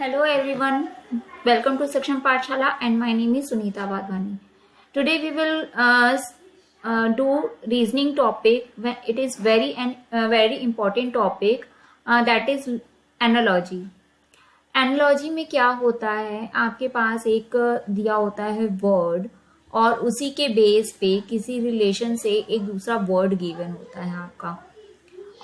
Hello everyone, welcome to Saksham Pathshala and my name is Sunita Wadhwani. Today we will do reasoning topic. It is very important topic that is analogy. Analogy में क्या होता है, आपके पास एक दिया होता है वर्ड और उसी के बेस पे किसी रिलेशन से एक दूसरा वर्ड गिवन होता है आपका,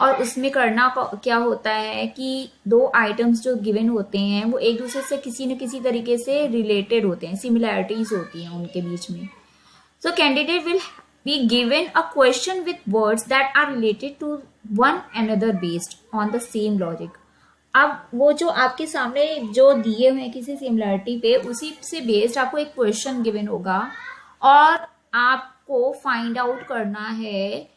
और उसमें करना क्या होता है कि दो आइटम्स जो गिवन होते हैं वो एक दूसरे से किसी न किसी तरीके से रिलेटेड होते हैं, सिमिलैरिटीज होती हैं उनके बीच में. So candidate will be given a question with words that are related to one another based on the same logic. अब वो जो आपके सामने जो दिए हुए हैं किसी सिमिलैरिटी पे, उसी से बेस्ड आपको एक क्वेश्चन गिवन होगा और आपको फाइंड आउट करना है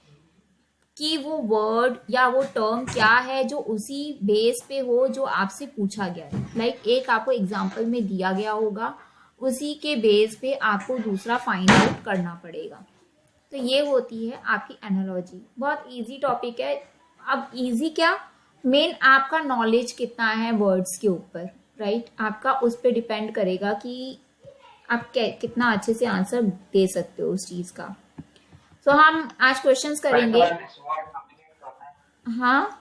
कि वो वर्ड या वो टर्म क्या है जो उसी बेस पे हो जो आपसे पूछा गया है. लाइक एक आपको एग्जांपल में दिया गया होगा, उसी के बेस पे आपको दूसरा फाइंड आउट करना पड़ेगा. तो ये होती है आपकी एनालॉजी. बहुत इजी टॉपिक है. अब इजी क्या, मेन आपका नॉलेज कितना है वर्ड्स के ऊपर, राइट. आपका उस पर डिपेंड करेगा कि आप कितना अच्छे से आंसर दे सकते हो उस चीज का. तो हम आज क्वेश्चंस करेंगे. हाँ,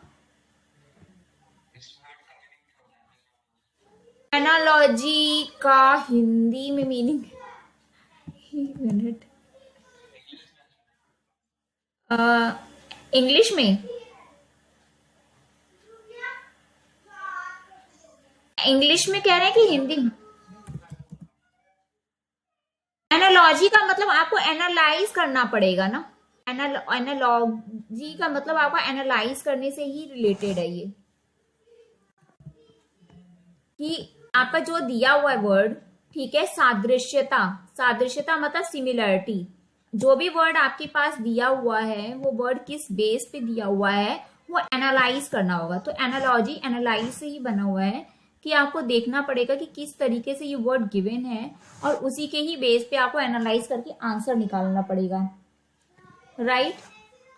एनालॉजी का हिंदी में मीनिंग, मिनट, इंग्लिश में, इंग्लिश में कह रहे हैं कि हिंदी में. एनालॉजी का मतलब आपको एनालाइज करना पड़ेगा ना. एनालॉजी का मतलब आपका एनालाइज करने से ही रिलेटेड है ये, कि आपका जो दिया हुआ है वर्ड, ठीक है, सादृश्यता. सादृश्यता मतलब सिमिलरिटी. जो भी वर्ड आपके पास दिया हुआ है वो वर्ड किस बेस पे दिया हुआ है वो एनालाइज करना होगा. तो एनालॉजी एनालाइज से ही बना हुआ है कि आपको देखना पड़ेगा कि किस तरीके से ये वर्ड गिवन है और उसी के ही बेस पे आपको एनालाइज करके आंसर निकालना पड़ेगा, राइट.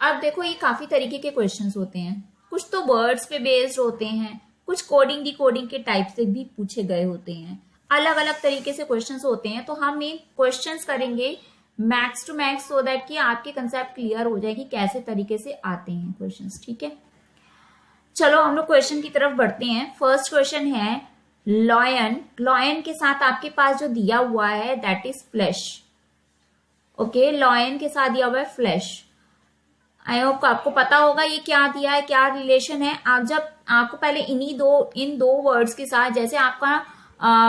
अब देखो, ये काफी तरीके के क्वेश्चंस होते हैं. कुछ तो वर्ड्स पे बेस्ड होते हैं, कुछ कोडिंग डिकोडिंग के टाइप से भी पूछे गए होते हैं. अलग अलग तरीके से क्वेश्चंस होते हैं. तो हम ये क्वेश्चंस करेंगे max to max so that कि आपके कंसेप्ट क्लियर हो जाए कि कैसे तरीके से आते हैं क्वेश्चंस. ठीक है, चलो हम लोग क्वेश्चन की तरफ बढ़ते हैं. फर्स्ट क्वेश्चन है लॉयन. लॉयन के साथ आपके पास जो दिया हुआ है that is flash. Okay, lion के साथ दिया हुआ है फ्लैश. आई होप आपको पता होगा ये क्या दिया है, क्या रिलेशन है. आप जब आपको पहले इन दो वर्ड्स के साथ, जैसे आपका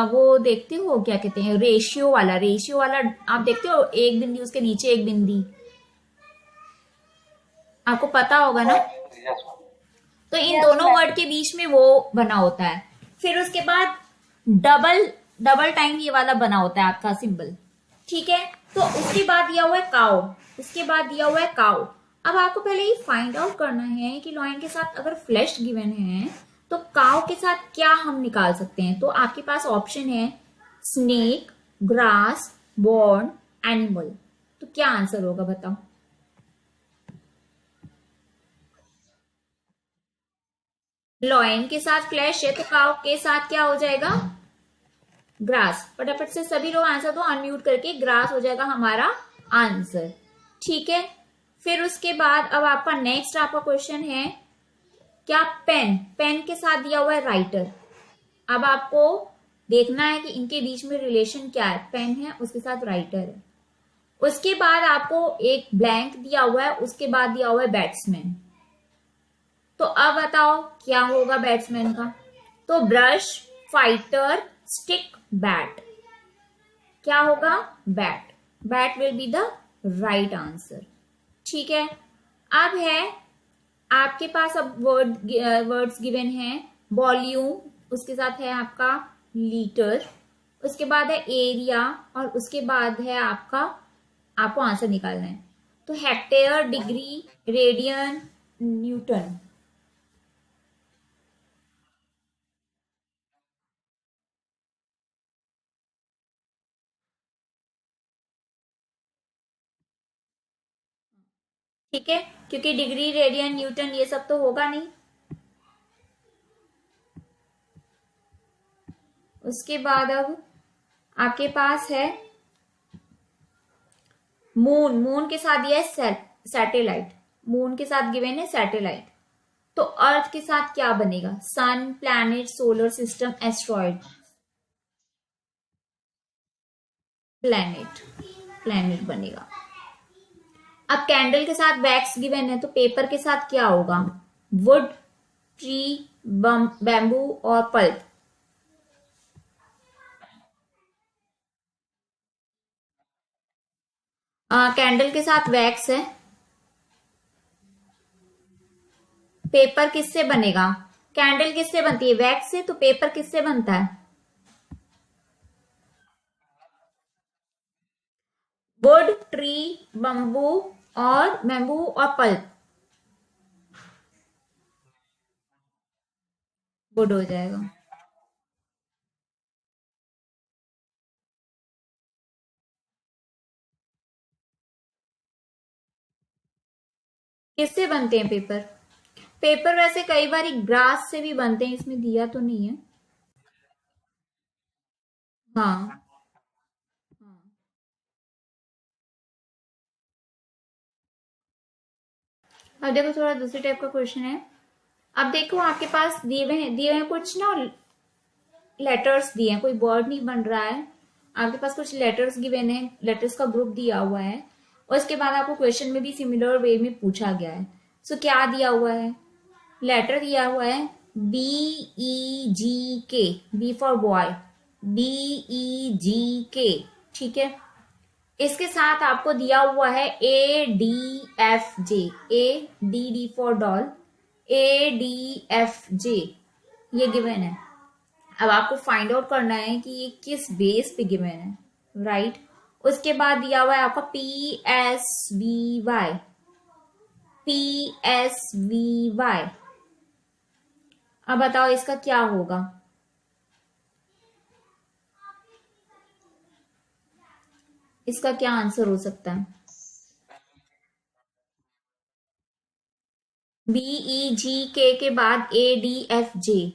वो देखते हो क्या कहते हैं, रेशियो वाला आप देखते हो, एक बिंदी उसके नीचे एक बिंदी, आपको पता होगा ना. तो इन दोनों वर्ड के बीच में वो बना होता है. फिर उसके बाद डबल टाइम ये वाला बना होता है आपका सिंबल. ठीक है, तो उसके बाद दिया हुआ है काउ. अब आपको पहले ये फाइंड आउट करना है कि लॉयन के साथ अगर फ्लैश गिवन है तो काउ के साथ क्या हम निकाल सकते हैं. तो आपके पास ऑप्शन है स्नेक, ग्रास, बॉर्न, एनिमल. तो क्या आंसर होगा बताओ. लॉयन के साथ फ्लैश है तो काउ के साथ क्या हो जाएगा, ग्रास. फटाफट से सभी लोग आंसर दो अनम्यूट करके. ग्रास हो जाएगा हमारा आंसर. ठीक है, फिर उसके बाद अब आपका नेक्स्ट आपका क्वेश्चन है क्या, पेन के साथ दिया हुआ है राइटर. अब आपको देखना है कि इनके बीच में रिलेशन क्या है. पेन है, उसके साथ राइटर है. उसके बाद आपको एक ब्लैंक दिया हुआ है, उसके बाद दिया हुआ है बैट्समैन. तो अब बताओ क्या होगा बैट्समैन का. तो ब्रश, फाइटर, स्टिक, बैट. क्या होगा, bat will be the right answer. ठीक है, अब है आपके पास, अब वर्ड्स गिवन है वॉल्यूम, उसके साथ है आपका लीटर, उसके बाद है एरिया और उसके बाद है आपको आंसर निकालना है. तो हेक्टेयर, डिग्री, रेडियन, न्यूटन. ठीक है, क्योंकि डिग्री, रेडियन, न्यूटन ये सब तो होगा नहीं. उसके बाद अब आपके पास है मून। मून के साथ दिया है सैटेलाइट। मून के साथ गिवन है सैटेलाइट। तो अर्थ के साथ क्या बनेगा? Sun, planet, solar system, asteroid. Planet, planet बनेगा। अब कैंडल के साथ वैक्स गिवन है, तो पेपर के साथ क्या होगा? वुड, ट्री, बैम्बू और पल्प। कैंडल के साथ वैक्स है। पेपर किससे बनेगा? कैंडल किससे बनती है? वैक्स से। तो पेपर किससे बनता है? वुड, ट्री, बैम्बू और पल्प। वुड हो जाएगा। किससे बनते हैं पेपर? पेपर वैसे कई बार ग्रास से भी बनते हैं, इसमें दिया तो नहीं है। हाँ। अब देखो थोड़ा दूसरे टाइप का क्वेश्चन है। अब देखो आपके पास दिए हुए हैं कुछ ना लेटर्स दिए हैं, कोई वर्ड नहीं बन रहा है। आपके पास कुछ लेटर्स गिवन है, लेटर्स का ग्रुप दिया हुआ है, और इसके बाद आपको क्वेश्चन में भी सिमिलर वे में पूछा गया है। सो क्या दिया हुआ है? लेटर दिया हुआ है BEGK, B for boy, BEGK। ठीक है। इसके साथ आपको दिया हुआ है ADFJ, ADD for doll, ADFJ, ये गिवन है। अब आपको फाइंड आउट करना है कि ये किस बेस पे गिवन है, राइट। उसके बाद दिया हुआ है आपका PSVY, PSVY। अब बताओ इसका क्या होगा? इसका क्या आंसर हो सकता है? BEGK के बाद ADFJ।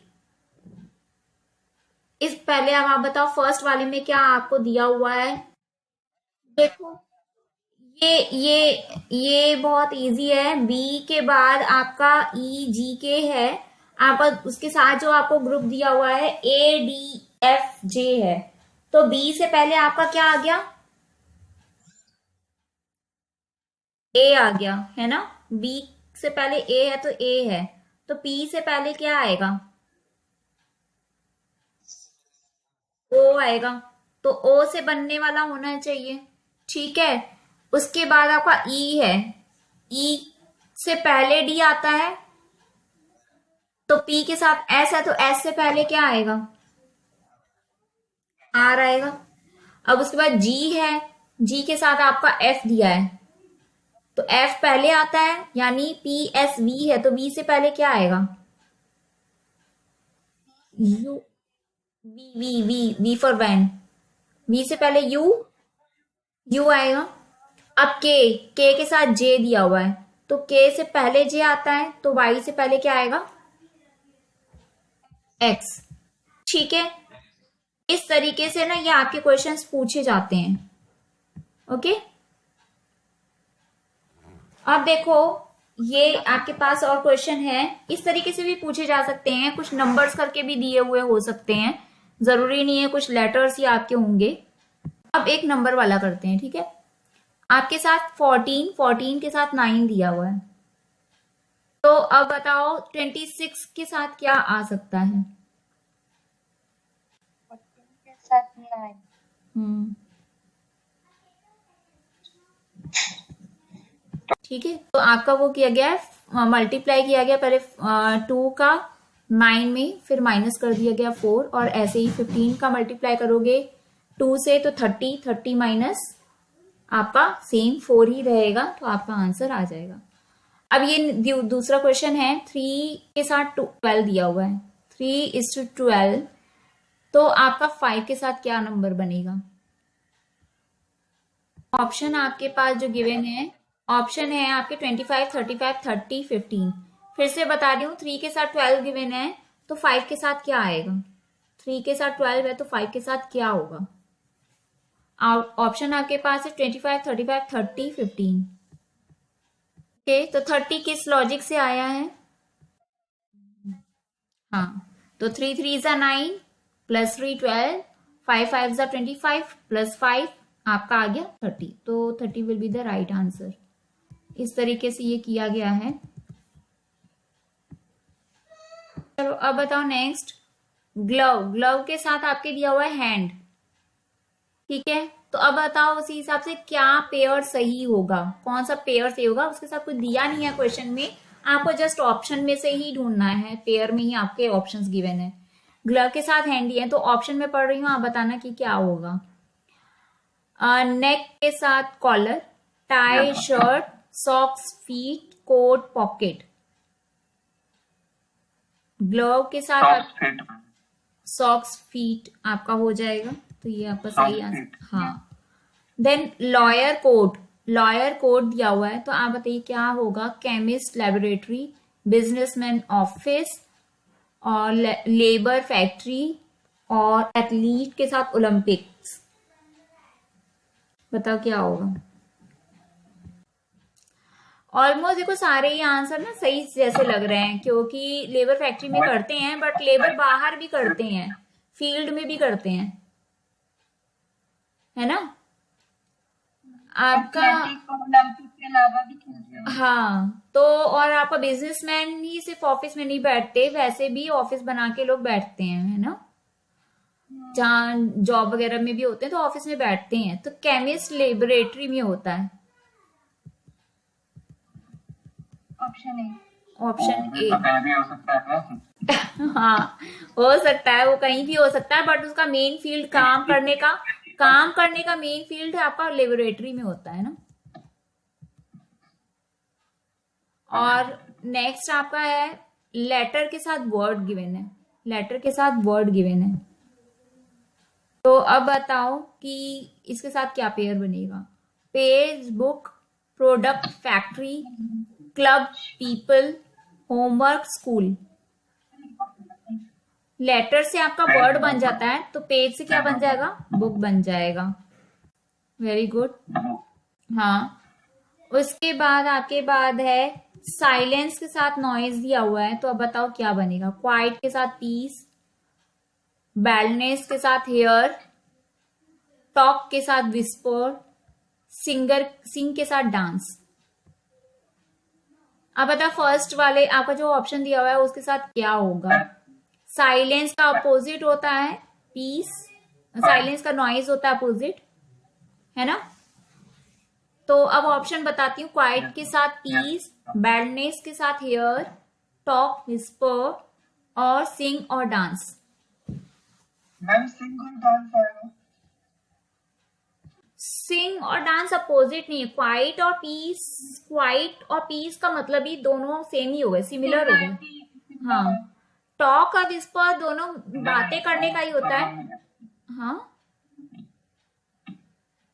इस पहले अब आप बताओ फर्स्ट वाले में क्या आपको दिया हुआ है? देखो ये बहुत इजी है। बी के बाद आपका EGK है, आपका उसके साथ जो आपको ग्रुप दिया हुआ है ADFJ है। तो बी से पहले आपका क्या आ गया? ए आ गया है ना। बी से पहले ए है तो ए है। तो पी से पहले क्या आएगा? ओ आएगा। तो ओ से बनने वाला होना चाहिए। ठीक है। उसके बाद आपका ई है, ई से पहले डी आता है, तो पी के साथ एस है, तो एस से पहले क्या आएगा? आर आएगा। अब उसके बाद जी है, जी के साथ आपका एफ दिया है, तो एफ पहले आता है, यानी PSV है, तो वी से पहले क्या आएगा? U, V for van. V से पहले यू आएगा। अब के के साथ जे दिया हुआ है, तो के से पहले जे आता है, तो वाई से पहले क्या आएगा? एक्स। ठीक है। इस तरीके से ना ये आपके क्वेश्चंस पूछे जाते हैं। ओके। अब देखो ये आपके पास और क्वेश्चन है, इस तरीके से भी पूछे जा सकते हैं, कुछ नंबर्स करके भी दिए हुए हो सकते हैं, जरूरी नहीं है कुछ लेटर्स ही आपके होंगे। अब एक नंबर वाला करते हैं, ठीक है। आपके साथ 14 के साथ 9 दिया हुआ है, तो अब बताओ 26 के साथ क्या आ सकता है? 14 के साथ 9। ठीक है। तो आपका वो किया गया है, मल्टीप्लाई किया गया पहले 2 का 9 में, फिर माइनस कर दिया गया 4, और ऐसे ही 15 का मल्टीप्लाई करोगे 2 से तो 30 माइनस आपका सेम 4 ही रहेगा, तो आपका आंसर आ जाएगा। अब ये दूसरा क्वेश्चन है, 3 के साथ 12 दिया हुआ है, 3:12, तो आपका 5 के साथ क्या नंबर बनेगा? ऑप्शन आपके पास जो गिवन है, ऑप्शन है आपके 25, 35, 30, 15। फिर से बता रही हूँ, 3 के साथ 12 गिवन है, तो 5 के साथ क्या आएगा? 3 के साथ 12 है तो 5 के साथ क्या होगा? ऑप्शन आपके पास है 25, 35, 30, 15। ओके, तो 30 किस लॉजिक से आया है? हाँ, तो 3 3 ज़ा 9 प्लस 3 12, 5 5 ज़ा 25 प्लस 5 आपका आ गया 30। तो 30 will be the right answer. इस तरीके से ये किया गया है। चलो अब बताओ नेक्स्ट, ग्लव। ग्लव के साथ आपके दिया हुआ है हैंड, ठीक है। तो अब बताओ उसी हिसाब से क्या पेयर सही होगा, कौन सा पेयर सही होगा। उसके साथ कुछ दिया नहीं है क्वेश्चन में, आपको जस्ट ऑप्शन में से ही ढूंढना है, पेयर में ही आपके ऑप्शंस गिवन है। ग्लव के साथ हैंडी है तो ऑप्शन में पढ़ रही हूँ, आप बताना कि क्या होगा। नेक के साथ collar, tie, shirt, socks, feet, coat, pocket. Glove के साथ सॉक्स, फीट आपका हो जाएगा, तो ये आपका सही आंसर। हाँ, then lawyer coat. Lawyer coat दिया हुआ है तो आप बताइए क्या होगा। केमिस्ट लेबोरेटरी, बिजनेसमैन ऑफिस, और लेबर फैक्ट्री, और एथलीट के साथ ओलंपिक्स। बताओ क्या होगा। ऑलमोस्ट देखो सारे ही आंसर ना सही जैसे लग रहे हैं, क्योंकि लेबर फैक्ट्री में करते हैं, बट लेबर बाहर भी करते हैं, फील्ड में भी करते हैं, है ना आपका। ओलंपिक के अलावा भी खेलते हैं। हाँ, तो और आपका बिजनेसमैन ही सिर्फ ऑफिस में नहीं बैठते, वैसे भी ऑफिस बना के लोग बैठते हैं, है ना। जहाँ जॉब वगैरह में भी होते हैं तो ऑफिस में बैठते हैं। तो केमिस्ट लेबोरेटरी में होता है। Option A. Option A. कहीं भी हो सकता है। हाँ, हो सकता है, वो कहीं भी हो सकता है, बट उसका मेन फील्ड काम करने का मेन फील्ड आपका लेबोरेटरी में होता है ना। और नेक्स्ट आपका है लेटर के साथ वर्ड गिवन है। लेटर के साथ वर्ड गिवन है, तो अब बताओ कि इसके साथ क्या पेयर बनेगा। Page, book, product, factory, club, people, homework, school. Letter से आपका वर्ड बन जाता है, तो पेज से क्या बन जाएगा? बुक बन जाएगा। Very good. हाँ, उसके बाद आपके बाद है साइलेंस के साथ नॉइज दिया हुआ है, तो अब बताओ क्या बनेगा। क्वाइट के साथ पीस, बैलनेस के साथ हेयर, टॉक के साथ विस्पर, सिंग के साथ डांस। अब बता फर्स्ट वाले आपका जो ऑप्शन दिया हुआ है उसके साथ क्या होगा। साइलेंस का अपोजिट होता है पीस, साइलेंस का नॉइज होता है अपोजिट, है ना। तो अब ऑप्शन बताती हूँ। क्वाइट के साथ पीस, बैडनेस के साथ हेयर, टॉक, विस्पर, और सिंग और डांस। मैम सिंग और डांस आएगा। सिंग और डांस अपोजिट नहीं है। क्वाइट और पीस का मतलब ही दोनों सेम ही हो गए, सिमिलर हो गए। हाँ, टॉक और विस्पर दोनों बातें करने का ही होता है। हाँ,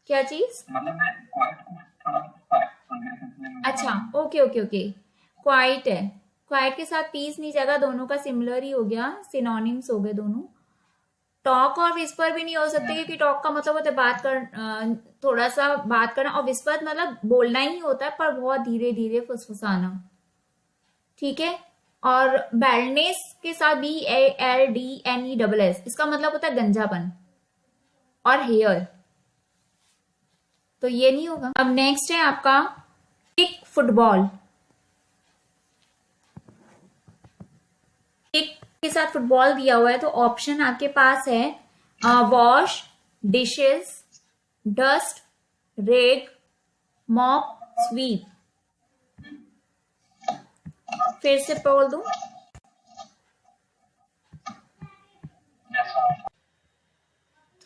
क्या चीज? मतलब मैं क्वाइट को थोड़ा अच्छा, ओके ओके ओके, क्वाइट है। क्वाइट के साथ पीस नहीं जाएगा, दोनों का सिमिलर ही हो गया, सिनोनिम्स हो गए दोनों। टॉक और विस्पर भी नहीं हो सकते, क्योंकि टॉक का मतलब होता है बात कर, थोड़ा सा बात करना, और विस्पर मतलब बोलना ही होता है, पर बहुत धीरे धीरे फुसफुसाना, ठीक है। और बैलनेस के साथ BALDNESS, इसका मतलब होता है गंजापन। और हेयर, तो ये नहीं होगा। अब नेक्स्ट है आपका किक, फुटबॉल। किक के साथ फुटबॉल दिया हुआ है, तो ऑप्शन आपके पास है वॉश, डिशेस, डस्ट, रेग, मॉप, स्वीप। फिर से बोल दूं।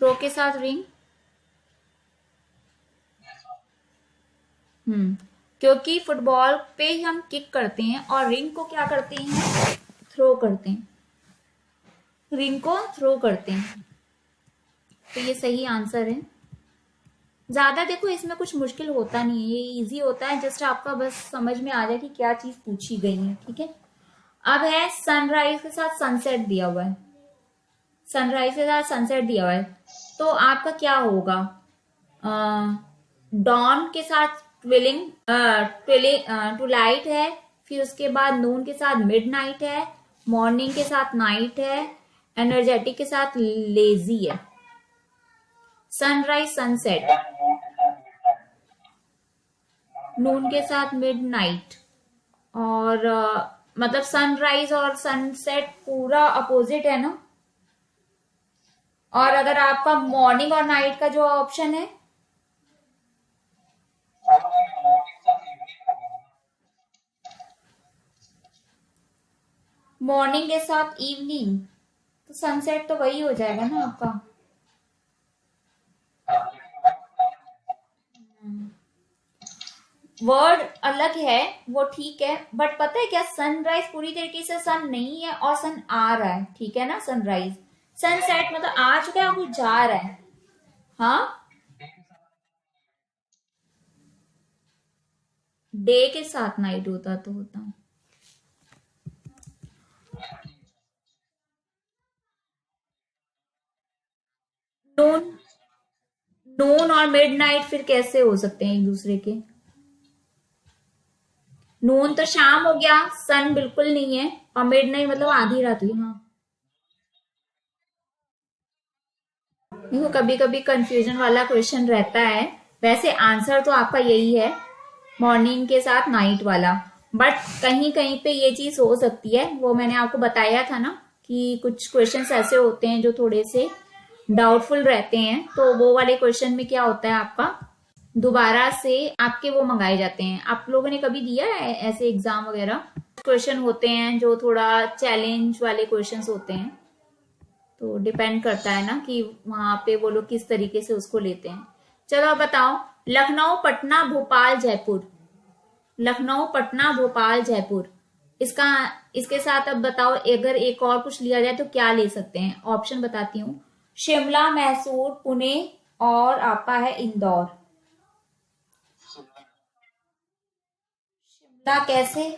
थ्रो के साथ रिंग। क्योंकि फुटबॉल पे हम किक करते हैं और रिंग को क्या करते हैं? थ्रो करते हैं। रिंग को थ्रो करते हैं, तो ये सही आंसर है। ज्यादा देखो इसमें कुछ मुश्किल होता नहीं है, ये इजी होता है, जस्ट आपका बस समझ में आ जाए कि क्या चीज पूछी गई है, ठीक है। अब है सनराइज के साथ सनसेट दिया हुआ है। सनराइज के साथ सनसेट दिया हुआ है, तो आपका क्या होगा? डॉन के साथ ट्विलिंग ट्विलाइट है, फिर उसके बाद नून के साथ मिडनाइट है, मॉर्निंग के साथ नाइट है, एनर्जेटिक के साथ लेजी है। सनराइज सनसेट, नून के साथ मिडनाइट, और मतलब सनराइज और सनसेट पूरा अपोजिट है ना। और अगर आपका मॉर्निंग और नाइट का जो ऑप्शन है, मॉर्निंग के साथ इवनिंग, तो सनसेट तो वही हो जाएगा ना आपका। वर्ड अलग है वो ठीक है, बट पता है क्या, सनराइज पूरी तरीके से सन नहीं है और सन आ रहा है, ठीक है ना। सनराइज, सनसेट मतलब आ चुका है, कुछ जा रहा है। हाँ, डे के साथ नाइट होता तो होता। नून, नून और मिडनाइट फिर कैसे हो सकते हैं एक दूसरे के? नून तो शाम हो गया, सन बिल्कुल नहीं है, और मिडनाइट मतलब आधी रात हुई। हाँ, देखो कभी कभी कंफ्यूजन वाला क्वेश्चन रहता है। वैसे आंसर तो आपका यही है, मॉर्निंग के साथ नाइट वाला, बट कहीं कहीं पे ये चीज हो सकती है। वो मैंने आपको बताया था ना कि कुछ क्वेश्चंस ऐसे होते हैं जो थोड़े से डाउटफुल रहते हैं, तो वो वाले क्वेश्चन में क्या होता है, आपका दोबारा से आपके वो मंगाए जाते हैं। आप लोगों ने कभी दिया है ऐसे एग्जाम वगैरह? क्वेश्चन होते हैं जो थोड़ा चैलेंज वाले क्वेश्चंस होते हैं, तो डिपेंड करता है ना कि वहां पे वो लोग किस तरीके से उसको लेते हैं। चलो अब बताओ, लखनऊ, पटना, भोपाल, जयपुर। लखनऊ, पटना, भोपाल, जयपुर, इसके साथ अब बताओ अगर एक और कुछ लिया जाए तो क्या ले सकते हैं? ऑप्शन बताती हूँ, शिमला, मैसूर, पुणे, और आपका है इंदौर। शिमला कैसे?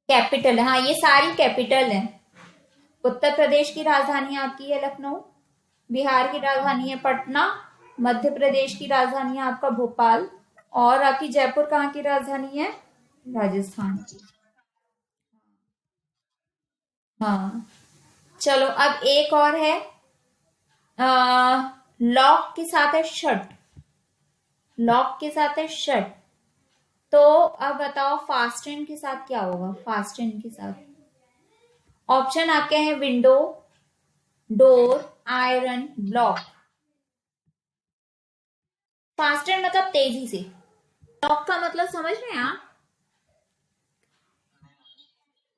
कैपिटल है, हाँ ये सारी कैपिटल है। उत्तर प्रदेश की राजधानी आपकी है लखनऊ, बिहार की राजधानी है पटना, मध्य प्रदेश की राजधानी है आपका भोपाल, और आपकी जयपुर कहाँ की राजधानी है? राजस्थान की। हाँ, चलो अब एक और है, लॉक के साथ है शट। लॉक के साथ है शट, तो अब बताओ फास्टन के साथ क्या होगा? फास्टन के साथ ऑप्शन आपके हैं, window, door, iron, block. Fasten मतलब तेजी से, ब्लॉक का मतलब समझ रहे हैं आप?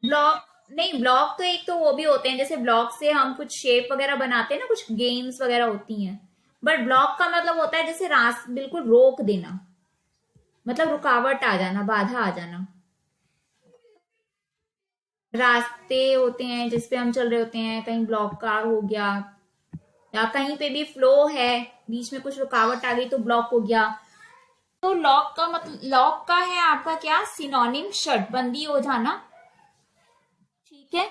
ब्लॉक नहीं, ब्लॉक तो एक तो वो भी होते हैं, जैसे ब्लॉक से हम कुछ शेप वगैरह बनाते हैं ना, कुछ गेम्स वगैरह होती हैं, बट ब्लॉक का मतलब होता है जैसे बिल्कुल रोक देना, मतलब रुकावट आ जाना, बाधा आ जाना। रास्ते होते हैं जिसपे हम चल रहे होते हैं, कहीं ब्लॉक कार हो गया, या कहीं पे भी फ्लो है, बीच में कुछ रुकावट आ गई तो ब्लॉक हो गया। तो लॉक का मतलब, लॉक का है आपका क्या, सिनोनिम शट, बंदी हो जाना, ठीक है।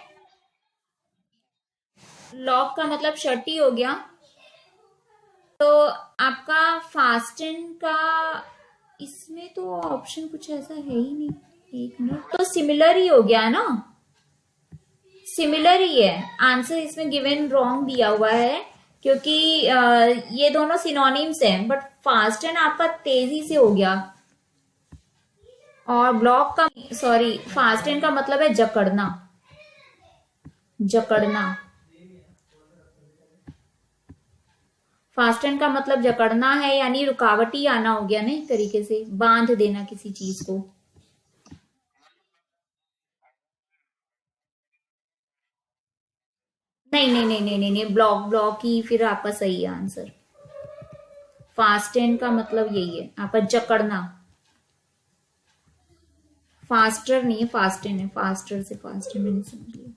लॉक का मतलब शट ही हो गया। तो आपका फास्टन का इसमें तो ऑप्शन कुछ ऐसा है ही नहीं, एक मिनट, तो सिमिलर ही हो गया ना, सिमिलर ही है आंसर। इसमें गिवन रॉन्ग दिया हुआ है, क्योंकि ये दोनों सिनोनिम्स हैं, बट फास्टन आपका तेजी से हो गया, और ब्लॉक का, सॉरी, फास्टन का मतलब है जकड़ना, जकड़ना। फास्टन का मतलब जकड़ना है, यानी रुकावटी आना हो गया ना, एक तरीके से बांध देना किसी चीज को। नहीं नहीं नहीं नहीं नहीं, नहीं, ब्लॉक, ब्लॉक ही फिर आपका सही है आंसर। फास्टन का मतलब यही है आपका, जकड़ना। फास्टर नहीं है, फास्टन है, फास्टर से फास्टर मैंने समझ लिया।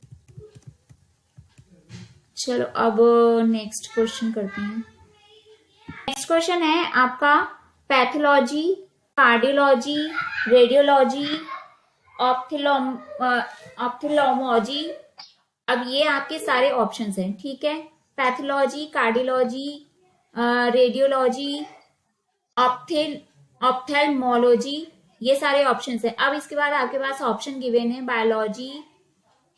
चलो अब नेक्स्ट क्वेश्चन करते हैं। नेक्स्ट क्वेश्चन है आपका, पैथोलॉजी कार्डियोलॉजी, रेडियोलॉजी, ऑप्थेल्मोलॉजी। अब ये आपके सारे ऑप्शंस हैं, ठीक है। पैथोलॉजी, कार्डियोलॉजी, रेडियोलॉजी, ऑप्थेल्मोलॉजी, ये सारे ऑप्शंस हैं। अब इसके बाद आपके पास ऑप्शन गिवन है बायोलॉजी,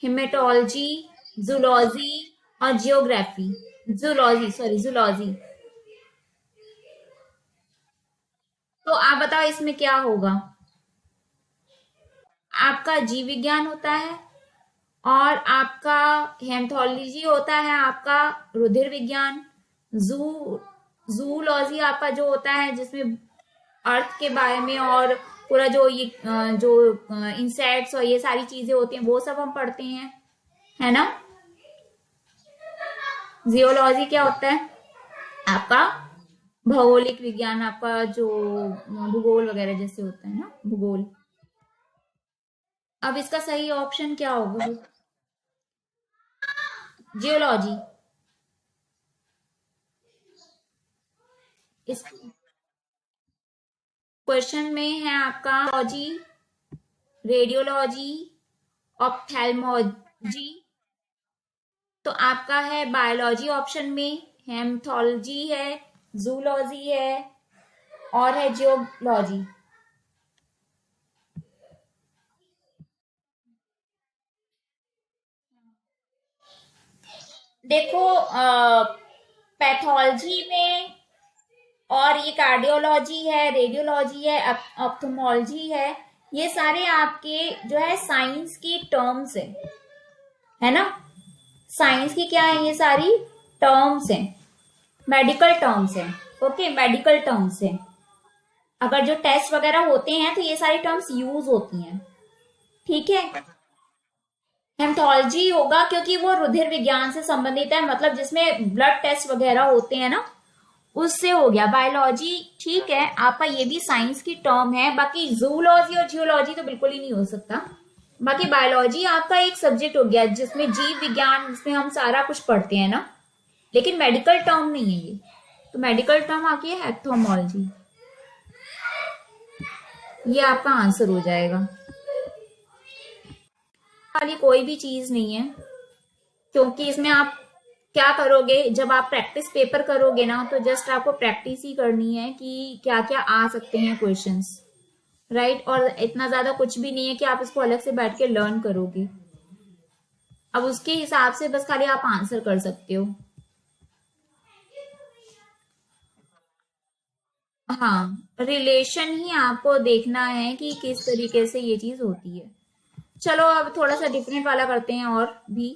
हेमेटोलॉजी, जूलॉजी और जियोग्राफी। जूलॉजी। तो आप बताओ इसमें क्या होगा। आपका जीव विज्ञान होता है और आपका हेमेटोलॉजी होता है, आपका रुधिर विज्ञान। जूलॉजी आपका जो होता है जिसमें अर्थ के बारे में और पूरा जो ये जो इंसेक्ट्स और ये सारी चीजें होती हैं वो सब हम पढ़ते हैं, है ना। जियोलॉजी क्या होता है, आपका भौगोलिक विज्ञान, आपका जो भूगोल वगैरह जैसे होता है ना, भूगोल। अब इसका सही ऑप्शन क्या होगा, जियोलॉजी। इस क्वेश्चन में है आपका लॉजी, रेडियोलॉजी, ऑप्थेल्मोलॉजी। तो आपका है बायोलॉजी ऑप्शन में, हेमेटोलॉजी है, जूलॉजी है और है जियोलॉजी। देखो पैथोलॉजी में और ये कार्डियोलॉजी है, रेडियोलॉजी है, ऑप्थेल्मोलॉजी है, ये सारे आपके जो है साइंस की टर्म्स है ना। साइंस की क्या है, ये सारी टर्म्स हैं, मेडिकल टर्म्स हैं। ओके, मेडिकल टर्म्स हैं। अगर जो टेस्ट वगैरह होते हैं तो ये सारी टर्म्स यूज होती हैं, ठीक है। हेमेटोलॉजी होगा क्योंकि वो रुधिर विज्ञान से संबंधित है, मतलब जिसमें ब्लड टेस्ट वगैरह होते हैं ना, उससे हो गया। बायोलॉजी ठीक है, आपका ये भी साइंस की टर्म है। बाकी जूलॉजी और जियोलॉजी तो बिल्कुल ही नहीं हो सकता। बाकी बायोलॉजी आपका एक सब्जेक्ट हो गया जिसमें जीव विज्ञान, जिसमें हम सारा कुछ पढ़ते हैं ना, लेकिन मेडिकल टर्म नहीं है ये। तो मेडिकल टर्म आती है ऑप्थेल्मोलॉजी, ये आपका आंसर हो जाएगा। खाली कोई भी चीज नहीं है, क्योंकि इसमें आप क्या करोगे, जब आप प्रैक्टिस पेपर करोगे ना, तो जस्ट आपको प्रैक्टिस ही करनी है कि क्या क्या आ सकते हैं क्वेश्चंस, राइट। और इतना ज्यादा कुछ भी नहीं है कि आप इसको अलग से बैठ के लर्न करोगे। अब उसके हिसाब से बस खाली आप आंसर कर सकते हो। हाँ, रिलेशन ही आपको देखना है कि किस तरीके से ये चीज होती है। चलो अब थोड़ा सा डिफरेंट वाला करते हैं और भी।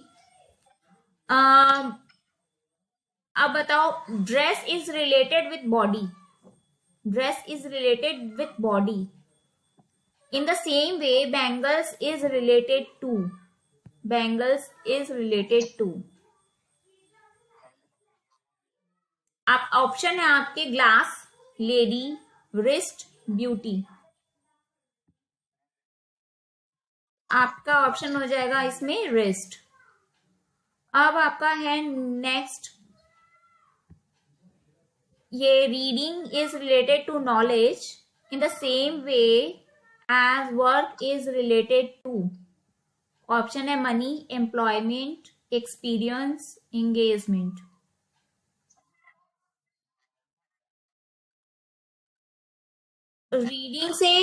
अब बताओ, dress is related with body, dress is related with body in the same way bangles is related to, bangles is related to. आप ऑप्शन है आपके ग्लास, लेडी, रिस्ट, ब्यूटी। आपका ऑप्शन हो जाएगा इसमें रिस्ट। अब आपका है नेक्स्ट, ये reading is related to knowledge in the same way as work is related to. Option है money, employment, experience, engagement. Reading से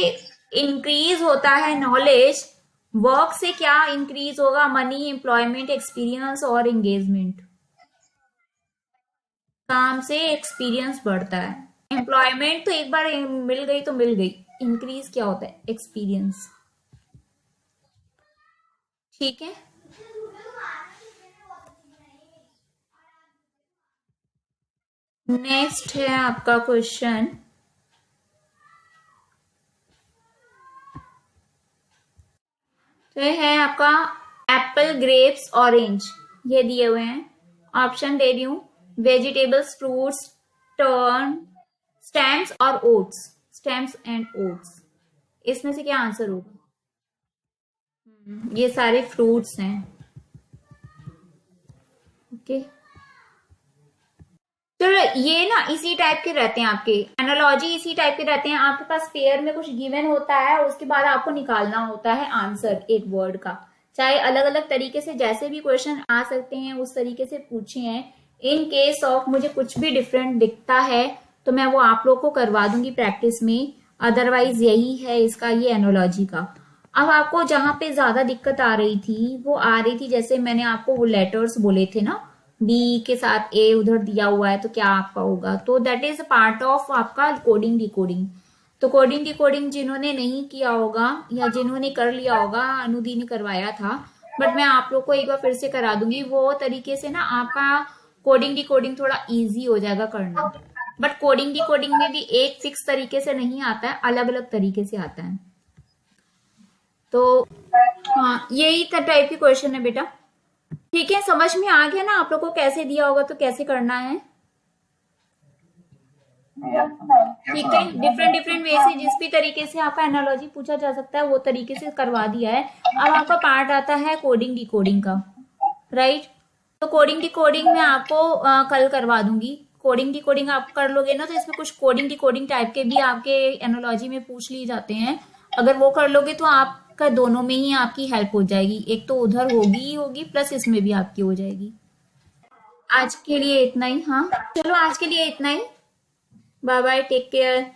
इंक्रीज होता है नॉलेज, वर्क से क्या इंक्रीज होगा, मनी, एम्प्लॉयमेंट, एक्सपीरियंस और एंगेजमेंट। काम से एक्सपीरियंस बढ़ता है। एम्प्लॉयमेंट तो एक बार मिल गई तो मिल गई, इंक्रीज क्या होता है, एक्सपीरियंस, ठीक है। नेक्स्ट है आपका क्वेश्चन, तो है आपका एप्पल, ग्रेप्स, ऑरेंज, ये दिए हुए हैं। ऑप्शन दे रही हूं, वेजिटेबल्स, फ्रूट्स, टर्न, स्टेम्स और ओट्स, स्टेम्स एंड ओट्स। इसमें से क्या आंसर होगा। ये सारे फ्रूट्स हैं, ओके। चलो ये ना इसी टाइप के रहते हैं, आपके एनालॉजी इसी टाइप के रहते हैं। आपके पास पेयर में कुछ गिवन होता है, उसके बाद आपको निकालना होता है आंसर एक वर्ड का। चाहे अलग अलग तरीके से जैसे भी क्वेश्चन आ सकते हैं उस तरीके से पूछे हैं। इन केस ऑफ मुझे कुछ भी डिफरेंट दिखता है तो मैं वो आप लोग को करवा दूंगी प्रैक्टिस में, अदरवाइज यही है इसका ये एनालॉजी का। अब आपको जहां पे ज्यादा दिक्कत आ रही थी वो आ रही थी, जैसे मैंने आपको वो लेटर्स बोले थे ना, बी के साथ ए उधर दिया हुआ है तो क्या आपका होगा, तो दैट इज पार्ट ऑफ आपका कोडिंग डिकोडिंग। तो कोडिंग डिकोडिंग जिन्होंने नहीं किया होगा या जिन्होंने कर लिया होगा, अनुदी ने करवाया था, बट मैं आप लोग को एक बार फिर से करा दूंगी। वो तरीके से ना आपका कोडिंग डिकोडिंग थोड़ा इजी हो जाएगा करना। बट कोडिंग डिकोडिंग में भी एक फिक्स तरीके से नहीं आता है, अलग अलग तरीके से आता है। तो हाँ, यही टाइप की क्वेश्चन है बेटा। ठीक है, समझ में आ गया ना आप लोग को कैसे दिया होगा तो कैसे करना है। ठीक है, डिफरेंट डिफरेंट वे से जिस भी तरीके से आपका एनालॉजी पूछा जा सकता है वो तरीके से करवा दिया है। अब आपका पार्ट आता है कोडिंग डिकोडिंग का, राइट। तो कोडिंग डिकोडिंग मैं आपको कल करवा दूंगी। कोडिंग डिकोडिंग आप कर लोगे ना तो इसमें कुछ कोडिंग डिकोडिंग टाइप के भी आपके एनालॉजी में पूछ लिए जाते हैं। अगर वो कर लोगे तो आपका दोनों में ही आपकी हेल्प हो जाएगी, एक तो उधर होगी ही होगी प्लस इसमें भी आपकी हो जाएगी। आज के लिए इतना ही। हाँ चलो, आज के लिए इतना ही। Bye bye, take care.